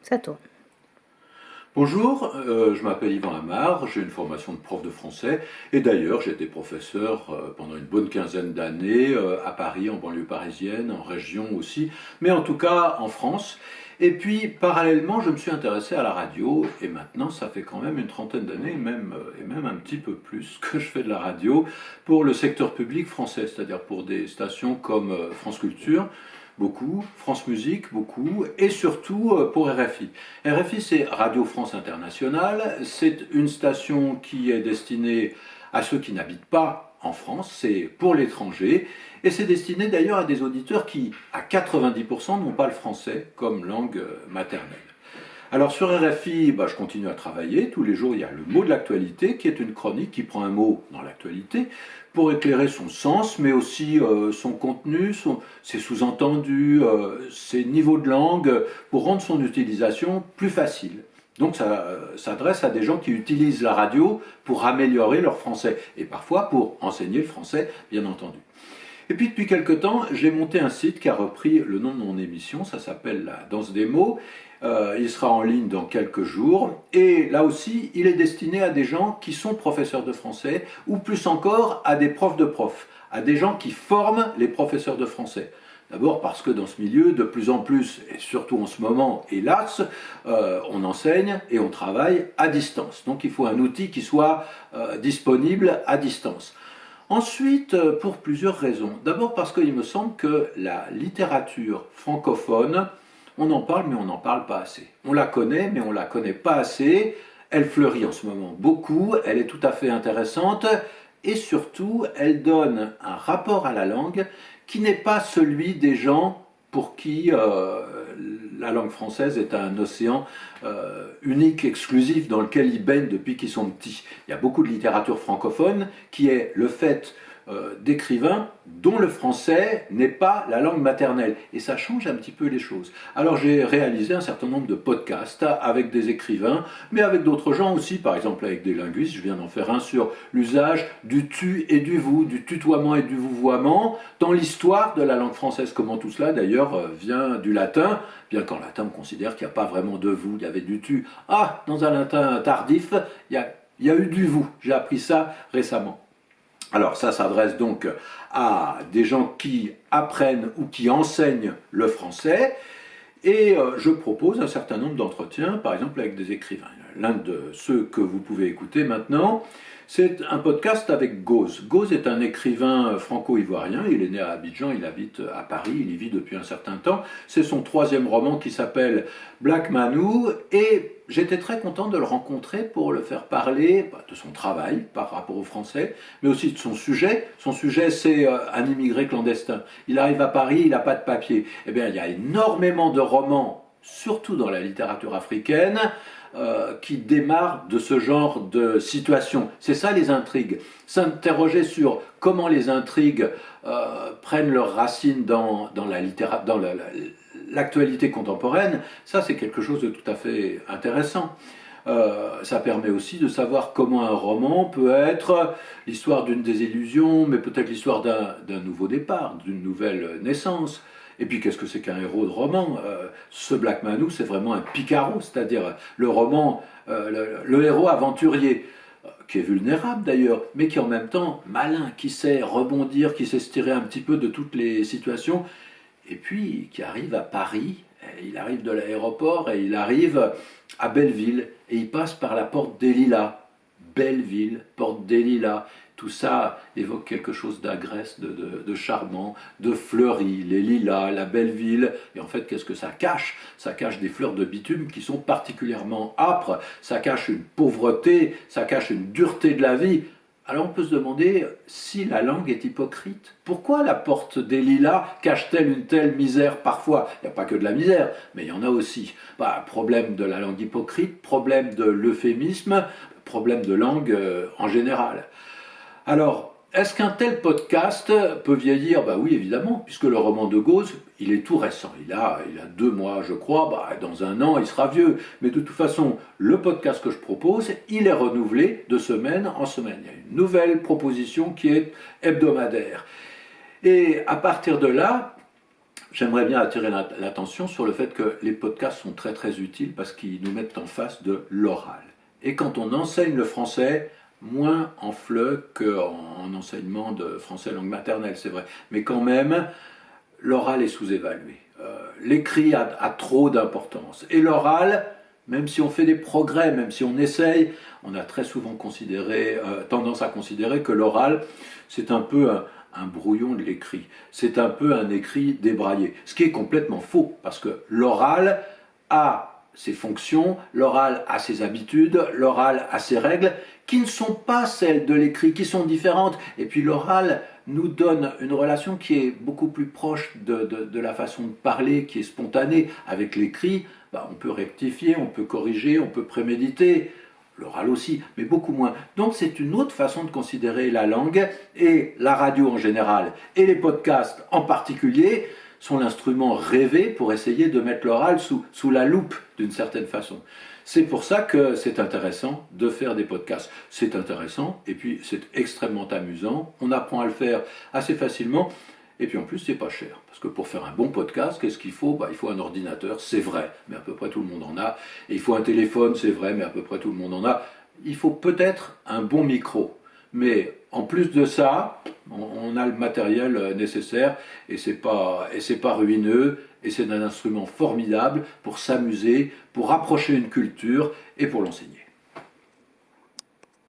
Ça tourne. Bonjour, je m'appelle Yvan Amar, j'ai une formation de prof de français et d'ailleurs j'ai été professeur pendant une bonne quinzaine d'années à Paris, en banlieue parisienne, en région aussi, mais en tout cas en France. Et puis parallèlement je me suis intéressé à la radio et maintenant ça fait quand même une trentaine d'années et même un petit peu plus que je fais de la radio pour le secteur public français, c'est-à-dire pour des stations comme France Culture, beaucoup, France Musique, beaucoup, et surtout pour RFI. RFI, c'est Radio France Internationale, c'est une station qui est destinée à ceux qui n'habitent pas en France, c'est pour l'étranger, et c'est destiné d'ailleurs à des auditeurs qui, à 90%, n'ont pas le français comme langue maternelle. Alors sur RFI, je continue à travailler. Tous les jours, il y a le mot de l'actualité, qui est une chronique qui prend un mot dans l'actualité pour éclairer son sens, mais aussi son contenu, ses sous-entendus, ses niveaux de langue, pour rendre son utilisation plus facile. Donc ça s'adresse à des gens qui utilisent la radio pour améliorer leur français, et parfois pour enseigner le français, bien entendu. Et puis depuis quelque temps, j'ai monté un site qui a repris le nom de mon émission, ça s'appelle La Danse des mots. Il sera en ligne dans quelques jours. Et là aussi, il est destiné à des gens qui sont professeurs de français, ou plus encore à des profs de profs, à des gens qui forment les professeurs de français. D'abord parce que dans ce milieu, de plus en plus, et surtout en ce moment, hélas, on enseigne et on travaille à distance. Donc il faut un outil qui soit disponible à distance. Ensuite, pour plusieurs raisons. D'abord parce qu'il me semble que la littérature francophone, on en parle mais on n'en parle pas assez. On la connaît mais on ne la connaît pas assez. Elle fleurit en ce moment beaucoup, elle est tout à fait intéressante et surtout elle donne un rapport à la langue qui n'est pas celui des gens pour qui la langue française est un océan unique, exclusif, dans lequel ils baignent depuis qu'ils sont petits. Il y a beaucoup de littérature francophone qui est le fait d'écrivains dont le français n'est pas la langue maternelle. Et ça change un petit peu les choses. Alors j'ai réalisé un certain nombre de podcasts avec des écrivains, mais avec d'autres gens aussi, par exemple avec des linguistes. Je viens d'en faire un sur l'usage du tu et du vous, du tutoiement et du vouvoiement dans l'histoire de la langue française. Comment tout cela d'ailleurs vient du latin, bien qu'en latin on considère qu'il n'y a pas vraiment de vous, il y avait du tu. Ah, dans un latin tardif, il y a eu du vous. J'ai appris ça récemment. Alors ça s'adresse donc à des gens qui apprennent ou qui enseignent le français et je propose un certain nombre d'entretiens, par exemple avec des écrivains. L'un de ceux que vous pouvez écouter maintenant, c'est un podcast avec Gauze. Gauze est un écrivain franco-ivoirien, il est né à Abidjan, il habite à Paris, il y vit depuis un certain temps. C'est son troisième roman qui s'appelle Black Manou et j'étais très content de le rencontrer pour le faire parler de son travail par rapport au français, mais aussi de son sujet. Son sujet, c'est un immigré clandestin. Il arrive à Paris, il n'a pas de papier. Eh bien, il y a énormément de romans, surtout dans la littérature africaine, qui démarrent de ce genre de situation. C'est ça les intrigues. S'interroger sur comment les intrigues prennent leurs racines dans l'actualité contemporaine, ça c'est quelque chose de tout à fait intéressant. Ça permet aussi de savoir comment un roman peut être l'histoire d'une désillusion, mais peut-être l'histoire d'un nouveau départ, d'une nouvelle naissance. Et puis qu'est-ce que c'est qu'un héros de roman Ce Black Manou, c'est vraiment un picaro, c'est-à-dire le roman, le héros aventurier, qui est vulnérable d'ailleurs, mais qui est en même temps malin, qui sait rebondir, qui sait se tirer un petit peu de toutes les situations, et puis qui arrive à Paris, il arrive de l'aéroport et il arrive à Belleville, et il passe par la porte des Lilas. Belleville, porte des Lilas, tout ça évoque quelque chose d'agresse, de charmant, de fleuri, les lilas, la belle ville. Et en fait, qu'est-ce que ça cache? Ça cache des fleurs de bitume qui sont particulièrement âpres, ça cache une pauvreté, ça cache une dureté de la vie. Alors on peut se demander si la langue est hypocrite. Pourquoi la porte des Lilas cache-t-elle une telle misère parfois? Il n'y a pas que de la misère, mais il y en a aussi. Problème de la langue hypocrite, problème de l'euphémisme, problème de langue en général. Alors, est-ce qu'un tel podcast peut vieillir? Oui, évidemment, puisque le roman de Gauze, il est tout récent. Il a 2 mois, je crois. Dans un an, il sera vieux. Mais de toute façon, le podcast que je propose, il est renouvelé de semaine en semaine. Il y a une nouvelle proposition qui est hebdomadaire. Et à partir de là, j'aimerais bien attirer l'attention sur le fait que les podcasts sont très très utiles parce qu'ils nous mettent en face de l'oral. Et quand on enseigne le français, moins en FLE qu'en enseignement de français langue maternelle, c'est vrai. Mais quand même, l'oral est sous-évalué. L'écrit a trop d'importance. Et l'oral, même si on fait des progrès, même si on essaye, on a très souvent tendance à considérer que l'oral, c'est un peu un brouillon de l'écrit. C'est un peu un écrit débraillé. Ce qui est complètement faux, parce que l'oral a ses fonctions, l'oral a ses habitudes, l'oral a ses règles, qui ne sont pas celles de l'écrit, qui sont différentes. Et puis l'oral nous donne une relation qui est beaucoup plus proche de la façon de parler, qui est spontanée. Avec l'écrit, on peut rectifier, on peut corriger, on peut préméditer. L'oral aussi, mais beaucoup moins. Donc c'est une autre façon de considérer la langue, et la radio en général, et les podcasts en particulier, sont l'instrument rêvé pour essayer de mettre l'oral sous la loupe d'une certaine façon. C'est pour ça que c'est intéressant de faire des podcasts. C'est intéressant et puis c'est extrêmement amusant. On apprend à le faire assez facilement et puis en plus c'est pas cher. Parce que pour faire un bon podcast, qu'est-ce qu'il faut ? Il faut un ordinateur, c'est vrai, mais à peu près tout le monde en a. Et il faut un téléphone, c'est vrai, mais à peu près tout le monde en a. Il faut peut-être un bon micro. Mais en plus de ça, on a le matériel nécessaire et c'est pas ruineux et c'est un instrument formidable pour s'amuser, pour approcher une culture et pour l'enseigner.